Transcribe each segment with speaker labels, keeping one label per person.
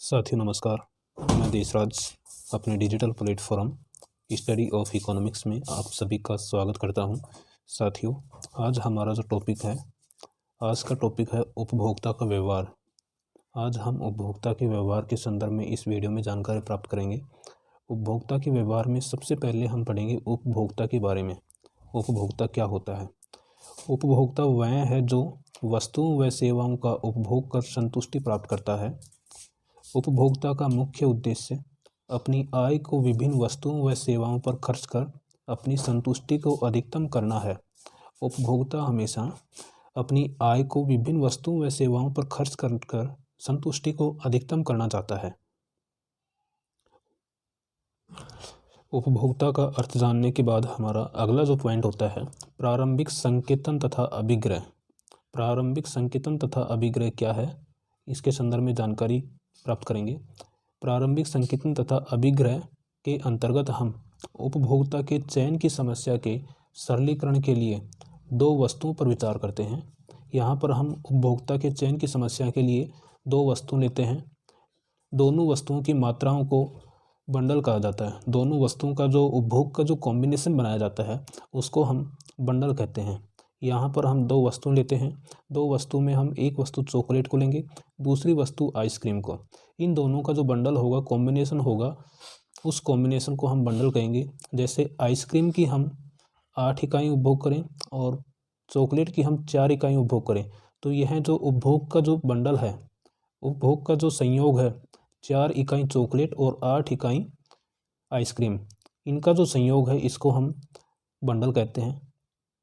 Speaker 1: साथियों नमस्कार। मैं देशराज अपने digital platform study of economics में आप सभी का स्वागत करता हूं। साथियों, आज हमारा जो टॉपिक है, आज का टॉपिक है उपभोक्ता का व्यवहार। आज हम उपभोक्ता के व्यवहार के संदर्भ में इस वीडियो में जानकारी प्राप्त करेंगे। उपभोक्ता के व्यवहार में सबसे पहले हम पढ़ेंगे उपभोक्ता के बारे में। उपभोक्ता क्या होता है? उपभोक्ता वह है जो वस्तुओं व सेवाओं का उपभोग कर संतुष्टि प्राप्त करता है। उपभोक्ता का मुख्य उद्देश्य अपनी आय को विभिन्न वस्तुओं व सेवाओं पर खर्च कर अपनी संतुष्टि को अधिकतम करना है। उपभोक्ता हमेशा अपनी आय को विभिन्न वस्तुओं व सेवाओं पर खर्च कर संतुष्टि को अधिकतम करना चाहता है। उपभोक्ता का अर्थ जानने के बाद हमारा अगला जो पॉइंट होता है, प्रारंभिक संकेतन तथा अभिग्रह। प्रारंभिक संकेतन तथा अभिग्रह क्या है, इसके संदर्भ में जानकारी प्राप्त करेंगे। प्रारंभिक संकेतन तथा अभिग्रह के अंतर्गत हम उपभोक्ता के चयन की समस्या के सरलीकरण के लिए दो वस्तुओं पर विचार करते हैं। यहाँ पर हम उपभोक्ता के चयन की समस्या के लिए दो वस्तु लेते हैं। दोनों वस्तुओं की मात्राओं को बंडल कहा जाता है। दोनों वस्तुओं का जो उपभोग का जो कॉम्बिनेशन बनाया जाता है उसको हम बंडल कहते हैं। यहाँ पर हम दो वस्तु लेते हैं। दो वस्तु में हम एक वस्तु चॉकलेट को लेंगे, दूसरी वस्तु आइसक्रीम को। इन दोनों का जो बंडल होगा, कॉम्बिनेशन होगा, उस कॉम्बिनेशन को हम बंडल कहेंगे। जैसे आइसक्रीम की हम 8 इकाई उपभोग करें और चॉकलेट की हम 4 इकाई उपभोग करें, तो यह जो उपभोग का जो बंडल है, उपभोग का जो संयोग है, 4 इकाई चॉकलेट और 8 इकाई आइसक्रीम, इनका जो संयोग है इसको हम बंडल कहते हैं।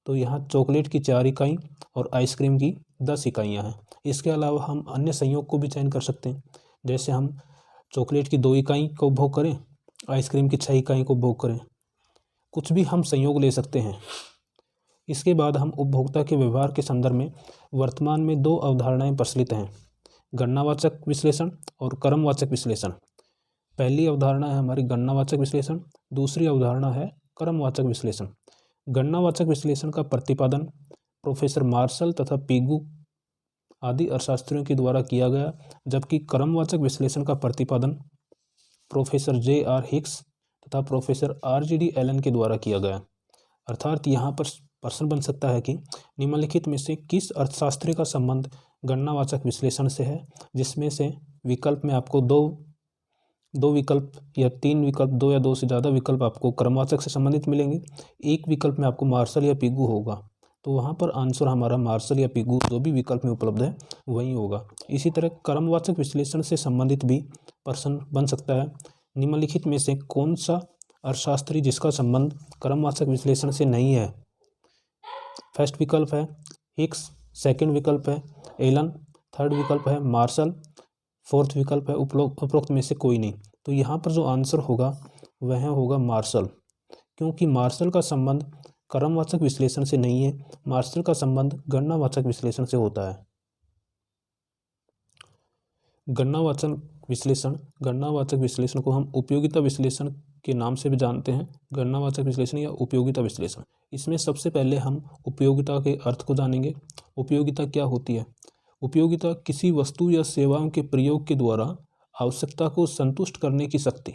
Speaker 1: तो यहाँ चॉकलेट की 4 इकाई और आइसक्रीम की 10 इकाइयाँ हैं। इसके अलावा हम अन्य संयोग को भी चयन कर सकते हैं। जैसे हम चॉकलेट की 2 इकाई को उपभोग करें, आइसक्रीम की 6 इकाई को उपभोग करें, कुछ भी हम संयोग ले सकते हैं। इसके बाद हम उपभोक्ता के व्यवहार के संदर्भ में वर्तमान में दो अवधारणाएं प्रचलित हैं, गणनावाचक विश्लेषण और क्रमवाचक विश्लेषण। पहली अवधारणा है हमारी गणनावाचक विश्लेषण, दूसरी अवधारणा है क्रमवाचक विश्लेषण। गणनावाचक विश्लेषण का प्रतिपादन प्रोफेसर मार्शल तथा पिगू आदि अर्थशास्त्रियों के द्वारा किया गया, जबकि क्रमवाचक विश्लेषण का प्रतिपादन प्रोफेसर J.R. हिक्स तथा प्रोफेसर R.G.D. एलन के द्वारा किया गया। अर्थात यहाँ पर प्रश्न बन सकता है कि निम्नलिखित में से किस अर्थशास्त्री का संबंध गणनावाचक विश्लेषण से है, जिसमें से विकल्प में आपको दो विकल्प या 3 विकल्प, 2 या 2 से ज़्यादा विकल्प आपको क्रमवाचक से संबंधित मिलेंगे। एक विकल्प में आपको मार्शल या पिगू होगा, तो वहाँ पर आंसर हमारा मार्शल या पिगू जो भी विकल्प में उपलब्ध है वही होगा। इसी तरह क्रमवाचक विश्लेषण से संबंधित भी प्रश्न बन सकता है, निम्नलिखित में से कौन सा अर्थशास्त्री जिसका संबंध क्रमवाचक विश्लेषण से नहीं है। फर्स्ट विकल्प है हिक्स, सेकंड विकल्प है एलन, थर्ड विकल्प है मार्शल, फोर्थ विकल्प है उपरोक्त में से कोई नहीं। तो यहाँ पर जो आंसर होगा वह होगा मार्शल, क्योंकि मार्शल का संबंध क्रमवाचक विश्लेषण से नहीं है, मार्शल का संबंध गणनावाचक विश्लेषण से होता है। गणनावाचक विश्लेषण को हम उपयोगिता विश्लेषण के नाम से भी जानते हैं, गणनावाचक विश्लेषण या उपयोगिता विश्लेषण। इसमें सबसे पहले हम उपयोगिता के अर्थ को जानेंगे। उपयोगिता क्या होती है? उपयोगिता किसी वस्तु या सेवाओं के प्रयोग के द्वारा आवश्यकता को संतुष्ट करने की शक्ति।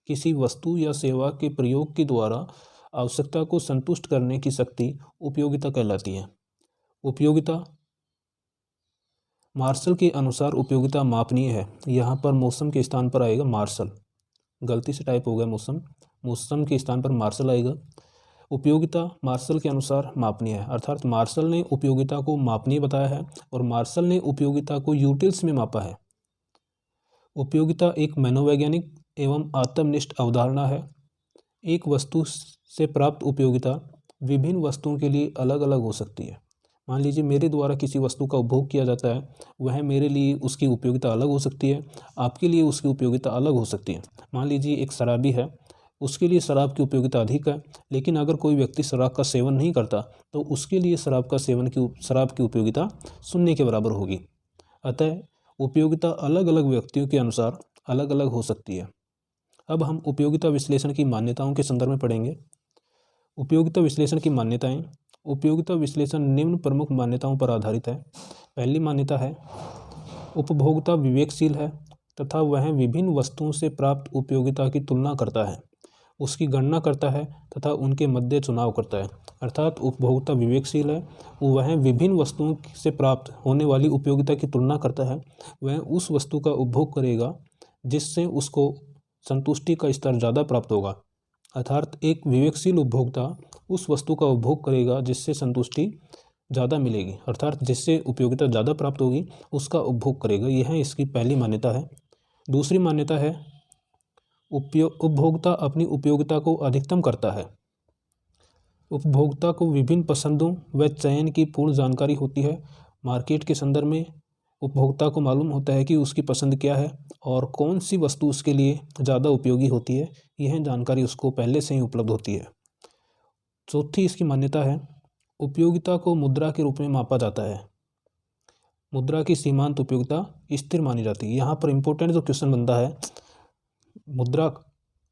Speaker 1: किसी वस्तु या सेवा के प्रयोग के द्वारा आवश्यकता को संतुष्ट करने की शक्ति उपयोगिता कहलाती है। उपयोगिता मार्शल के अनुसार उपयोगिता मापनीय है। यहाँ पर मौसम के स्थान पर आएगा मार्शल, गलती से टाइप हो गया मौसम के स्थान पर मार्शल आएगा। उपयोगिता मार्शल के अनुसार मापनीय है, अर्थात मार्शल ने उपयोगिता को मापनीय बताया है और मार्शल ने उपयोगिता को यूटिल्स में मापा है। उपयोगिता एक मनोवैज्ञानिक एवं आत्मनिष्ठ अवधारणा है। एक वस्तु से प्राप्त उपयोगिता विभिन्न वस्तुओं के लिए अलग अलग हो सकती है। मान लीजिए मेरे द्वारा किसी वस्तु का उपभोग किया जाता है, वह मेरे लिए उसकी उपयोगिता अलग हो सकती है, आपके लिए उसकी उपयोगिता अलग हो सकती है। मान लीजिए एक शराबी है, उसके लिए शराब की उपयोगिता अधिक है, लेकिन अगर कोई व्यक्ति शराब का सेवन नहीं करता तो उसके लिए शराब की उपयोगिता शून्य के बराबर होगी। अतः उपयोगिता अलग अलग व्यक्तियों के अनुसार अलग अलग हो सकती है। अब हम उपयोगिता विश्लेषण की मान्यताओं के संदर्भ में पढ़ेंगे। उपयोगिता विश्लेषण की मान्यताएं। उपयोगिता विश्लेषण निम्न प्रमुख मान्यताओं पर आधारित है। पहली मान्यता है उपभोक्ता विवेकशील है, तथा वह विभिन्न वस्तुओं से प्राप्त उपयोगिता की तुलना करता है, उसकी गणना करता है तथा उनके मध्य चुनाव करता है। अर्थात उपभोक्ता विवेकशील है, वह विभिन्न वस्तुओं से प्राप्त होने वाली उपयोगिता की तुलना करता है। वह उस वस्तु का उपभोग करेगा जिससे उसको संतुष्टि का स्तर ज़्यादा प्राप्त होगा। अर्थात एक विवेकशील उपभोक्ता उस वस्तु का उपभोग करेगा जिससे संतुष्टि ज़्यादा मिलेगी, अर्थात जिससे उपयोगिता ज़्यादा प्राप्त होगी उसका उपभोग करेगा। यह इसकी पहली मान्यता है। दूसरी मान्यता है उपभोक्ता अपनी उपयोगिता को अधिकतम करता है। उपभोक्ता को विभिन्न पसंदों व चयन की पूर्ण जानकारी होती है। मार्केट के संदर्भ में उपभोक्ता को मालूम होता है कि उसकी पसंद क्या है और कौन सी वस्तु उसके लिए ज़्यादा उपयोगी होती है। यह जानकारी उसको पहले से ही उपलब्ध होती है। चौथी इसकी मान्यता है उपयोगिता को मुद्रा के रूप में मापा जाता है। मुद्रा की सीमांत उपयोगिता स्थिर मानी जाती है। यहाँ पर इम्पोर्टेंट जो क्वेश्चन बनता है, मुद्रा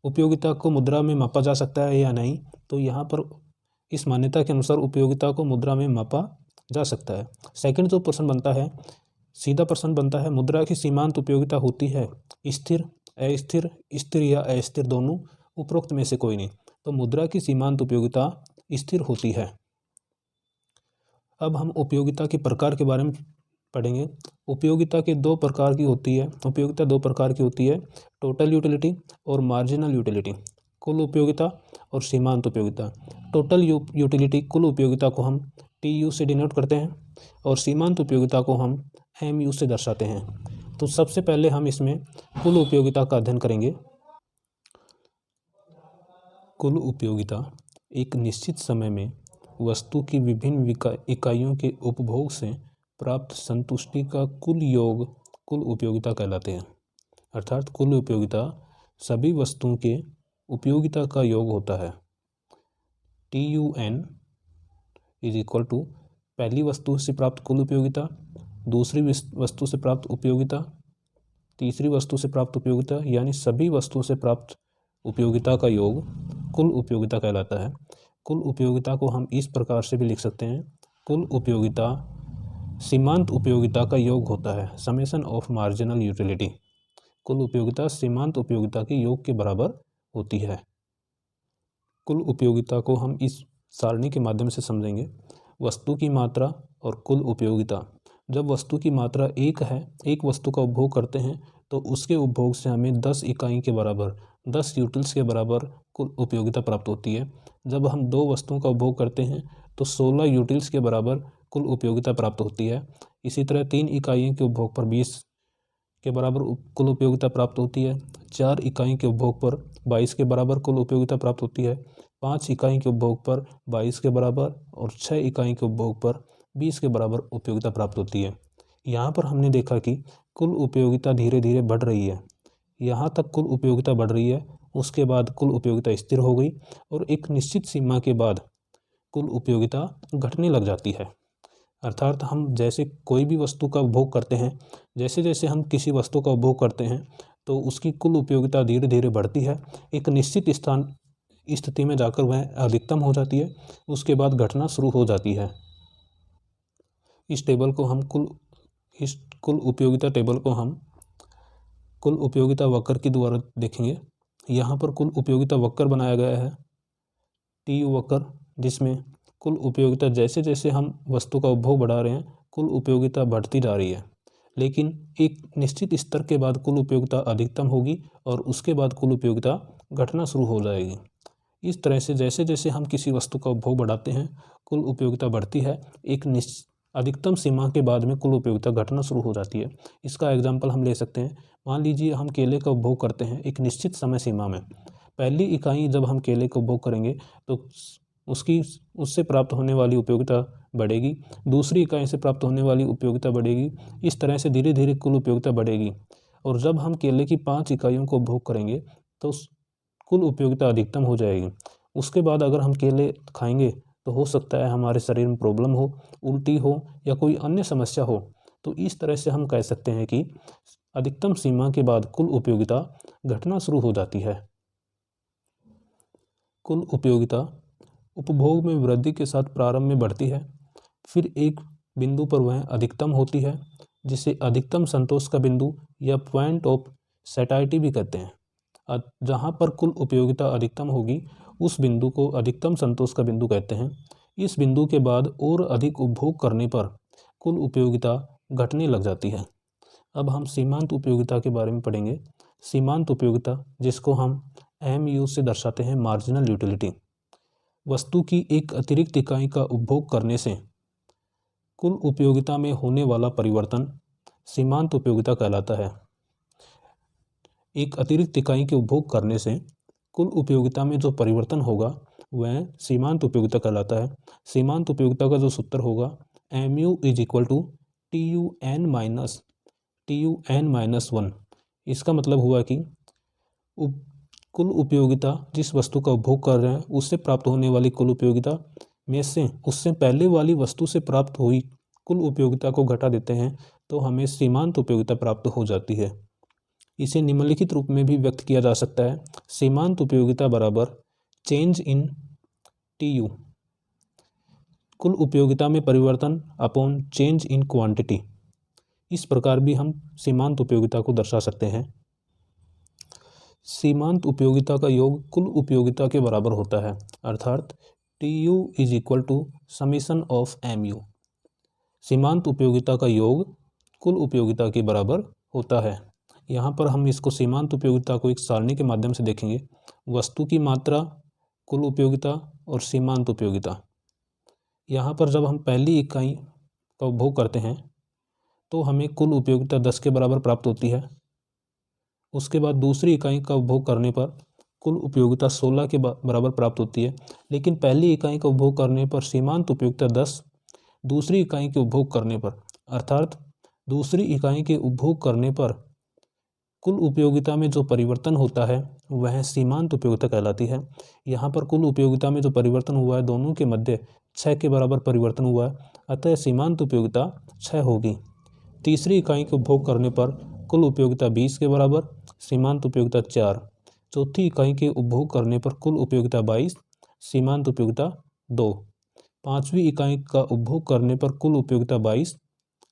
Speaker 1: उपयोगिता को मुद्रा में मापा जा सकता है या नहीं, तो यहाँ पर इस मान्यता के अनुसार उपयोगिता को मुद्रा में मापा जा सकता है। सेकंड जो प्रश्न बनता है, सीधा प्रश्न बनता है, मुद्रा की सीमांत उपयोगिता होती है स्थिर, अस्थिर, स्थिर या अस्थिर दोनों, उपरोक्त में से कोई नहीं। तो मुद्रा की सीमांत उपयोगिता स्थिर होती है। अब हम उपयोगिता के प्रकार के बारे में पढ़ेंगे। उपयोगिता के दो प्रकार की होती है। उपयोगिता दो प्रकार की होती है, टोटल यूटिलिटी और मार्जिनल यूटिलिटी। कुल उपयोगिता और सीमांत उपयोगिता। टोटल यूटिलिटी कुल उपयोगिता को हम TU से डिनोट करते हैं और सीमांत उपयोगिता को हम MU से दर्शाते हैं। तो सबसे पहले हम इसमें कुल उपयोगिता का अध्ययन करेंगे। कुल उपयोगिता एक निश्चित समय में वस्तु की विभिन्न इकाइयों के उपभोग से प्राप्त संतुष्टि का कुल योग कुल उपयोगिता कहलाते हैं। अर्थात कुल उपयोगिता सभी वस्तुओं के उपयोगिता का योग होता है। TUN इज इक्वल टू पहली वस्तु से प्राप्त कुल उपयोगिता, दूसरी वस्तु से प्राप्त उपयोगिता, तीसरी वस्तु से प्राप्त उपयोगिता, यानी सभी वस्तुओं से प्राप्त उपयोगिता का योग कुल उपयोगिता कहलाता है। कुल उपयोगिता को हम इस प्रकार से भी लिख सकते हैं, कुल उपयोगिता सीमांत उपयोगिता का योग होता है, समेशन ऑफ मार्जिनल यूटिलिटी। कुल उपयोगिता सीमांत उपयोगिता के योग के बराबर होती है। कुल उपयोगिता को हम इस सारणी के माध्यम से समझेंगे। वस्तु की मात्रा और कुल उपयोगिता। जब वस्तु की मात्रा 1 है, एक वस्तु का उपभोग करते हैं, तो उसके उपभोग से हमें 10 इकाई के बराबर, 10 यूटिल्स के बराबर कुल उपयोगिता प्राप्त होती है। जब हम 2 वस्तुओं का उपभोग करते हैं तो 16 यूटिल्स के बराबर कुल उपयोगिता प्राप्त होती है। इसी तरह 3 इकाइयों के उपभोग पर 20 के बराबर कुल उपयोगिता प्राप्त होती है। 4 इकाई के उपभोग पर 22 के बराबर कुल उपयोगिता प्राप्त होती है। 5 इकाई के उपभोग पर 22 के बराबर और 6 इकाई के उपभोग पर 20 के बराबर उपयोगिता प्राप्त होती है। यहाँ पर हमने देखा कि कुल उपयोगिता धीरे धीरे बढ़ रही है। यहाँ तक कुल उपयोगिता बढ़ रही है, उसके बाद कुल उपयोगिता स्थिर हो गई और एक निश्चित सीमा के बाद कुल उपयोगिता घटने लग जाती है। अर्थात हम जैसे कोई भी वस्तु का उपभोग करते हैं, जैसे जैसे हम किसी वस्तु का उपभोग करते हैं तो उसकी कुल उपयोगिता धीरे धीरे बढ़ती है। एक निश्चित स्थिति में जाकर वह अधिकतम हो जाती है, उसके बाद घटना शुरू हो जाती है। इस टेबल को हम कुल उपयोगिता टेबल को हम कुल उपयोगिता वक्र के द्वारा देखेंगे। यहाँ पर कुल उपयोगिता वक्र बनाया गया है, TU वक्र, जिसमें कुल उपयोगिता जैसे जैसे हम वस्तु का उपभोग बढ़ा रहे हैं कुल उपयोगिता बढ़ती जा रही है, लेकिन एक निश्चित स्तर के बाद कुल उपयोगिता अधिकतम होगी और उसके बाद कुल उपयोगिता घटना शुरू हो जाएगी। इस तरह से जैसे जैसे हम किसी वस्तु का उपभोग बढ़ाते हैं कुल उपयोगिता बढ़ती है, एक अधिकतम सीमा के बाद में कुल उपयोगिता घटना शुरू हो जाती है। इसका एग्जाम्पल हम ले सकते हैं। मान लीजिए हम केले का उपभोग करते हैं एक निश्चित समय सीमा में। पहली इकाई जब हम केले का उपभोग करेंगे तो उससे प्राप्त होने वाली उपयोगिता बढ़ेगी, दूसरी इकाई से प्राप्त होने वाली उपयोगिता बढ़ेगी। इस तरह से धीरे धीरे कुल उपयोगिता बढ़ेगी और जब हम केले की 5 इकाइयों को उपभोग करेंगे तो कुल उपयोगिता अधिकतम हो जाएगी। उसके बाद अगर हम केले खाएंगे तो हो सकता है हमारे शरीर में प्रॉब्लम हो, उल्टी हो या कोई अन्य समस्या हो। तो इस तरह से हम कह सकते हैं कि अधिकतम सीमा के बाद कुल उपयोगिता घटना शुरू हो जाती है। कुल उपयोगिता उपभोग में वृद्धि के साथ प्रारंभ में बढ़ती है, फिर एक बिंदु पर वह अधिकतम होती है, जिसे अधिकतम संतोष का बिंदु या पॉइंट ऑफ सैटाइटी भी कहते हैं। जहाँ पर कुल उपयोगिता अधिकतम होगी उस बिंदु को अधिकतम संतोष का बिंदु कहते हैं। इस बिंदु के बाद और अधिक उपभोग करने पर कुल उपयोगिता घटने लग जाती है। अब हम सीमांत उपयोगिता के बारे में पढ़ेंगे। सीमांत उपयोगिता, जिसको हम MU से दर्शाते हैं, मार्जिनल यूटिलिटी, वस्तु की एक अतिरिक्त इकाई का उपभोग करने से कुल उपयोगिता में होने वाला परिवर्तन सीमांत उपयोगिता कहलाता है। एक अतिरिक्त इकाई के उपभोग करने से कुल उपयोगिता में जो परिवर्तन होगा वह सीमांत उपयोगिता कहलाता है। सीमांत उपयोगिता का जो सूत्र होगा MU = TUN-1। इसका मतलब हुआ कि कुल उपयोगिता जिस वस्तु का उपभोग कर रहे हैं उससे प्राप्त होने वाली कुल उपयोगिता में से उससे पहले वाली वस्तु से प्राप्त हुई कुल उपयोगिता को घटा देते हैं तो हमें सीमांत उपयोगिता प्राप्त हो जाती है। इसे निम्नलिखित रूप में भी व्यक्त किया जा सकता है। सीमांत उपयोगिता बराबर चेंज इन TU, कुल उपयोगिता में परिवर्तन अपॉन चेंज इन क्वांटिटी। इस प्रकार भी हम सीमांत उपयोगिता को दर्शा सकते हैं। सीमांत उपयोगिता का योग कुल उपयोगिता के बराबर होता है, अर्थात TU = समेशन ऑफ MU। सीमांत उपयोगिता का योग कुल उपयोगिता के बराबर होता है। यहाँ पर हम इसको सीमांत उपयोगिता को एक सारणी के माध्यम से देखेंगे। वस्तु की मात्रा, कुल उपयोगिता और सीमांत उपयोगिता। यहाँ पर जब हम पहली इकाई का उपभोग करते हैं तो हमें कुल उपयोगिता 10 के बराबर प्राप्त होती है। उसके बाद दूसरी इकाई का उपभोग करने पर कुल उपयोगिता 16 के बराबर प्राप्त होती है। लेकिन पहली इकाई का उपभोग करने पर सीमांत उपयोगिता 10, दूसरी इकाई के उपभोग करने पर, अर्थात दूसरी इकाई के उपभोग करने पर कुल उपयोगिता में जो परिवर्तन होता है वह सीमांत उपयोगिता कहलाती है। यहाँ पर कुल उपयोगिता में जो परिवर्तन हुआ है दोनों के मध्य 6 के बराबर परिवर्तन हुआ है, अतः सीमांत उपयोगिता 6 होगी। तीसरी इकाई के उपभोग करने पर कुल उपयोगिता 20 के बराबर, सीमांत उपयोगिता 4। चौथी इकाई के उपभोग करने पर कुल उपयोगिता 22, सीमांत उपयोगिता 2। पाँचवीं इकाई का उपभोग करने पर कुल उपयोगिता 22,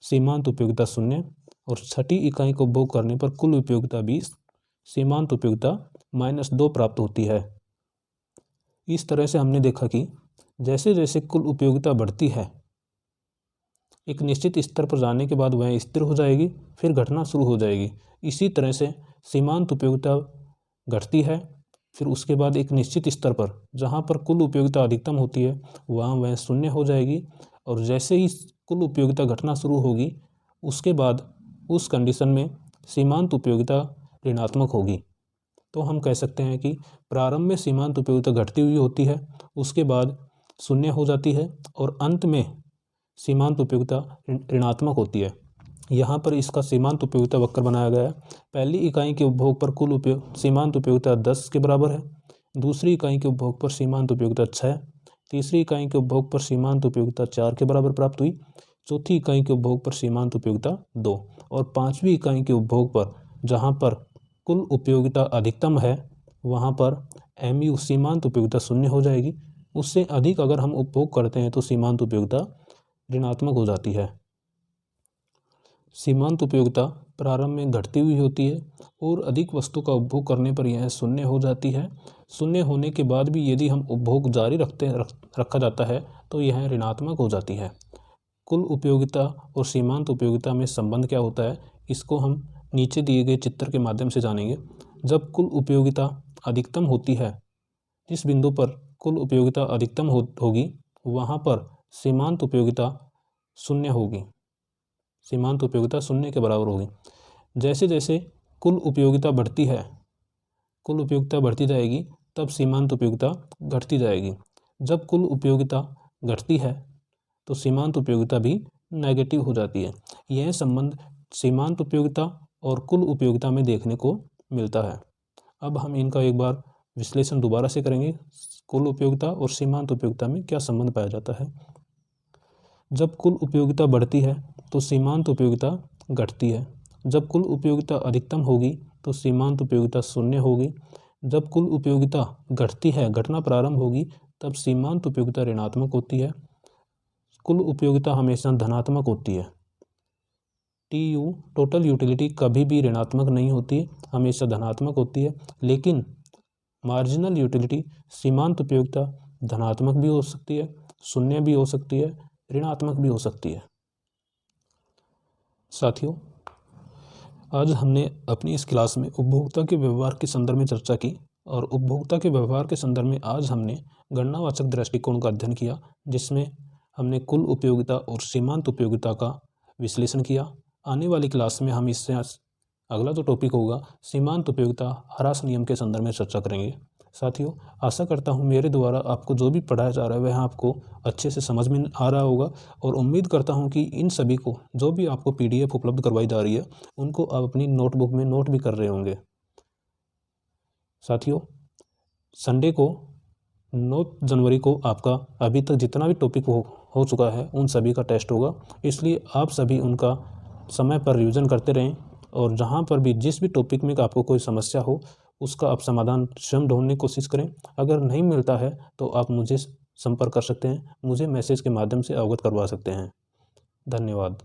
Speaker 1: सीमांत उपयोगिता 0 और छठी इकाई का उपभोग करने पर कुल उपयोगिता 20, सीमांत उपयोगिता -2 प्राप्त होती है। इस तरह से हमने देखा कि जैसे जैसे कुल उपयोगिता बढ़ती है एक निश्चित स्तर पर जाने के बाद वह स्थिर हो जाएगी, फिर घटना शुरू हो जाएगी। इसी तरह से सीमांत उपयोगिता घटती है, फिर उसके बाद एक निश्चित स्तर पर जहाँ पर कुल उपयोगिता अधिकतम होती है वहाँ वह 0 हो जाएगी, और जैसे ही कुल उपयोगिता घटना शुरू होगी उसके बाद उस कंडीशन में सीमांत उपयोगिता ऋणात्मक होगी। तो हम कह सकते हैं कि प्रारंभ में सीमांत उपयोगिता घटती हुई होती है, उसके बाद 0 हो जाती है और अंत में सीमांत उपयोगिता ऋणात्मक होती है। यहाँ पर इसका सीमांत उपयोगिता वक्र बनाया गया है। पहली इकाई के उपभोग पर कुल सीमांत उपयोगिता 10 के बराबर है, दूसरी इकाई के उपभोग पर सीमांत उपयोगिता 6, तीसरी इकाई के उपभोग पर सीमांत उपयोगिता 4 के बराबर प्राप्त हुई, चौथी इकाई के उपभोग पर सीमांत उपयोगिता 2 और पाँचवीं इकाई के उपभोग पर जहाँ पर कुल उपयोगिता अधिकतम है वहाँ पर MU सीमांत उपयोगिता 0 हो जाएगी। उससे अधिक अगर हम उपभोग करते हैं तो सीमांत उपयोगिता ऋणात्मक हो जाती है। सीमांत उपयोगिता प्रारंभ में घटती हुई होती है और अधिक वस्तु का उपभोग करने पर यह 0 हो जाती है। 0 होने के बाद भी यदि हम उपभोग जारी रखा जाता है तो यह ऋणात्मक हो जाती है। कुल उपयोगिता और सीमांत उपयोगिता में संबंध क्या होता है इसको हम नीचे दिए गए चित्र के माध्यम से जानेंगे। जब कुल उपयोगिता अधिकतम होती है, जिस बिंदु पर कुल उपयोगिता अधिकतम होगी वहाँ पर सीमांत उपयोगिता 0 होगी, सीमांत उपयोगिता 0 के बराबर होगी। जैसे जैसे कुल उपयोगिता बढ़ती है, कुल उपयोगिता बढ़ती जाएगी तब सीमांत उपयोगिता घटती जाएगी। जब कुल उपयोगिता घटती है तो सीमांत उपयोगिता भी नेगेटिव हो जाती है। यह संबंध सीमांत उपयोगिता और कुल उपयोगिता में देखने को मिलता है। अब हम इनका एक बार विश्लेषण दोबारा से करेंगे। कुल उपयोगिता और सीमांत उपयोगिता में क्या संबंध पाया जाता है। जब कुल उपयोगिता बढ़ती है तो सीमांत उपयोगिता घटती है। जब कुल उपयोगिता अधिकतम होगी तो सीमांत उपयोगिता 0 होगी। जब कुल उपयोगिता घटती है, घटना प्रारंभ होगी, तब सीमांत उपयोगिता ऋणात्मक होती है। कुल उपयोगिता हमेशा धनात्मक होती है। टोटल यूटिलिटी कभी भी ऋणात्मक नहीं होती, हमेशा धनात्मक होती है। लेकिन मार्जिनल यूटिलिटी सीमांत उपयोगिता धनात्मक भी हो सकती है, शून्य भी हो सकती है, ऋणात्मक भी हो सकती है। साथियों, आज हमने अपनी इस क्लास में उपभोक्ता के व्यवहार के संदर्भ में चर्चा की और उपभोक्ता के व्यवहार के संदर्भ में आज हमने गणनावाचक दृष्टिकोण का अध्ययन किया, जिसमें हमने कुल उपयोगिता और सीमांत उपयोगिता का विश्लेषण किया। आने वाली क्लास में हम इससे अगला जो टॉपिक होगा सीमांत उपयोगिता ह्रास नियम के संदर्भ में चर्चा करेंगे। साथियों, आशा करता हूँ मेरे द्वारा आपको जो भी पढ़ाया जा रहा है वह आपको अच्छे से समझ में आ रहा होगा और उम्मीद करता हूँ कि इन सभी को जो भी आपको PDF उपलब्ध करवाई जा रही है उनको आप अपनी नोटबुक में नोट भी कर रहे होंगे। साथियों, संडे को 9 जनवरी को आपका अभी तक जितना भी टॉपिक हो चुका है उन सभी का टेस्ट होगा, इसलिए आप सभी उनका समय पर रिवीजन करते रहें और जहाँ पर भी जिस भी टॉपिक में आपको कोई समस्या हो उसका आप समाधान स्वयं ढूंढने की कोशिश करें। अगर नहीं मिलता है तो आप मुझे संपर्क कर सकते हैं, मुझे मैसेज के माध्यम से अवगत करवा सकते हैं। धन्यवाद।